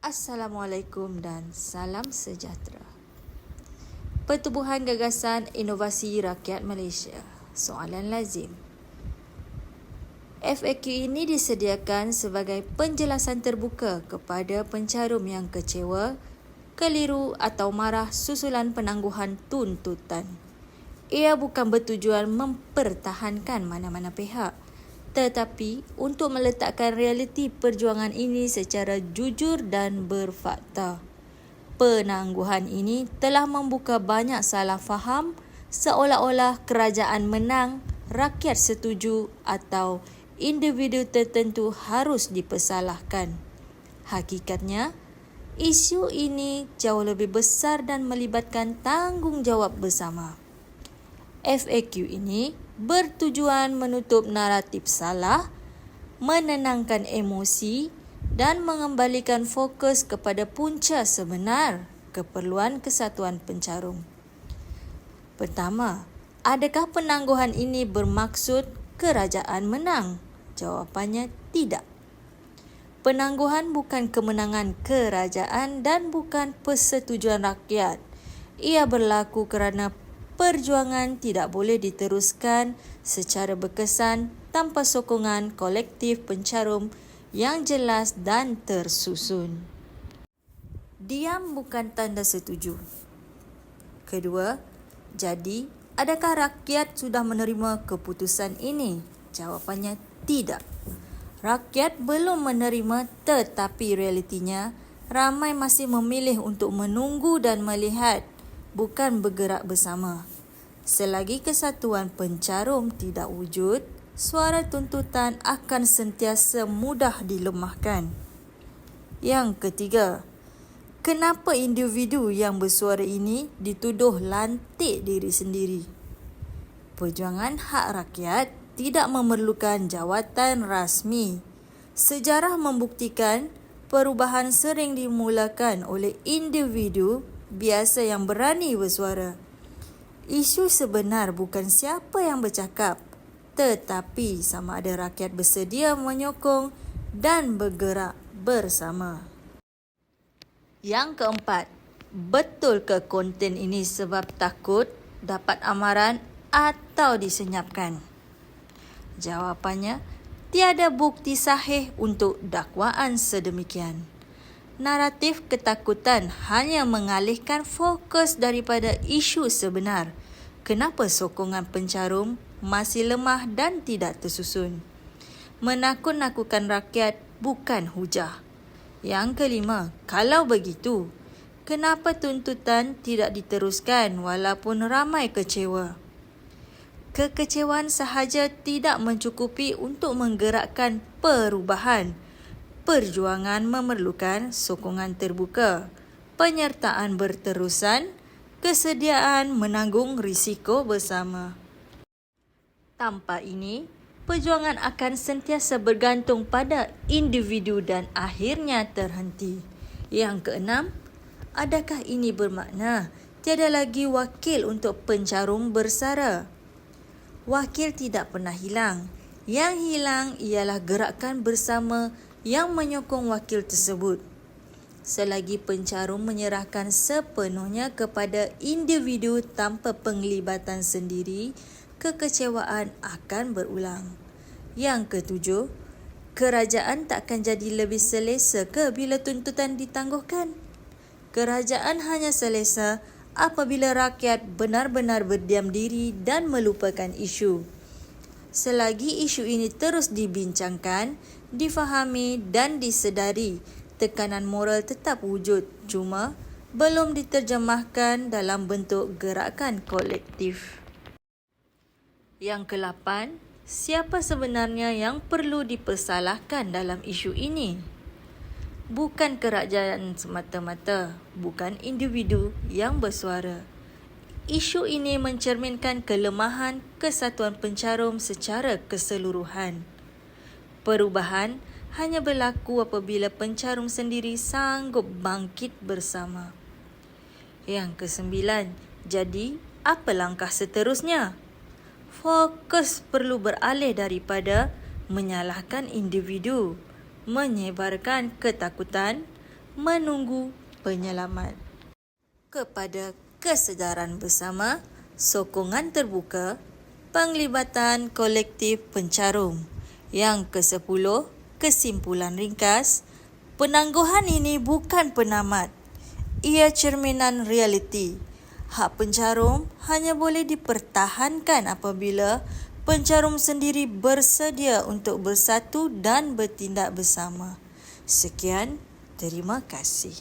Assalamualaikum dan salam sejahtera. Pertubuhan Gagasan Inovasi Rakyat Malaysia. Soalan lazim. FAQ ini disediakan sebagai penjelasan terbuka kepada pencarum yang kecewa, keliru atau marah susulan penangguhan tuntutan. Ia bukan bertujuan mempertahankan mana-mana pihak, tetapi untuk meletakkan realiti perjuangan ini secara jujur dan berfakta. Penangguhan ini telah membuka banyak salah faham seolah-olah kerajaan menang, rakyat setuju atau individu tertentu harus dipersalahkan. Hakikatnya, isu ini jauh lebih besar dan melibatkan tanggungjawab bersama. FAQ ini bertujuan menutup naratif salah, menenangkan emosi dan mengembalikan fokus kepada punca sebenar keperluan kesatuan pencarum. Pertama, adakah penangguhan ini bermaksud kerajaan menang? Jawapannya tidak. Penangguhan bukan kemenangan kerajaan dan bukan persetujuan rakyat. Ia berlaku kerana perjuangan tidak boleh diteruskan secara berkesan tanpa sokongan kolektif pencarum yang jelas dan tersusun. Diam bukan tanda setuju. Kedua, jadi adakah rakyat sudah menerima keputusan ini? Jawapannya tidak. Rakyat belum menerima, tetapi realitinya ramai masih memilih untuk menunggu dan melihat, bukan bergerak bersama. Selagi kesatuan pencarum tidak wujud, suara tuntutan akan sentiasa mudah dilemahkan. Yang ketiga, kenapa individu yang bersuara ini dituduh lantik diri sendiri? Perjuangan hak rakyat tidak memerlukan jawatan rasmi. Sejarah membuktikan perubahan sering dimulakan oleh individu biasa yang berani bersuara. Isu sebenar bukan siapa yang bercakap, tetapi sama ada rakyat bersedia menyokong dan bergerak bersama. Yang keempat, betul ke konten ini sebab takut dapat amaran atau disenyapkan? Jawapannya, tiada bukti sahih untuk dakwaan sedemikian. Naratif ketakutan hanya mengalihkan fokus daripada isu sebenar. Kenapa sokongan pencarum masih lemah dan tidak tersusun? Menakut-nakutkan rakyat bukan hujah. Yang kelima, kalau begitu, kenapa tuntutan tidak diteruskan walaupun ramai kecewa? Kekecewaan sahaja tidak mencukupi untuk menggerakkan perubahan. Perjuangan memerlukan sokongan terbuka, penyertaan berterusan, kesediaan menanggung risiko bersama. Tanpa ini, perjuangan akan sentiasa bergantung pada individu dan akhirnya terhenti. Yang keenam, adakah ini bermakna tiada lagi wakil untuk pencarum bersara? Wakil tidak pernah hilang. Yang hilang ialah gerakan bersama yang menyokong wakil tersebut. Selagi pencarum menyerahkan sepenuhnya kepada individu tanpa penglibatan sendiri, kekecewaan akan berulang. Yang ketujuh, kerajaan takkan jadi lebih selesa ke bila tuntutan ditangguhkan? Kerajaan hanya selesa apabila rakyat benar-benar berdiam diri dan melupakan isu. Selagi isu ini terus dibincangkan, difahami dan disedari, tekanan moral tetap wujud, cuma belum diterjemahkan dalam bentuk gerakan kolektif. Yang ke-8, siapa sebenarnya yang perlu dipersalahkan dalam isu ini? Bukan kerajaan semata-mata, bukan individu yang bersuara. Isu ini mencerminkan kelemahan kesatuan pencarum secara keseluruhan. Perubahan hanya berlaku apabila pencarum sendiri sanggup bangkit bersama. Yang ke-9, jadi apa langkah seterusnya? Fokus perlu beralih daripada menyalahkan individu, menyebarkan ketakutan, menunggu penyelamat. Kepada kesedaran bersama, sokongan terbuka, penglibatan kolektif pencarum. Yang ke-10, kesimpulan ringkas, penangguhan ini bukan penamat. Ia cerminan realiti. Hak pencarum hanya boleh dipertahankan apabila pencarum sendiri bersedia untuk bersatu dan bertindak bersama. Sekian, terima kasih.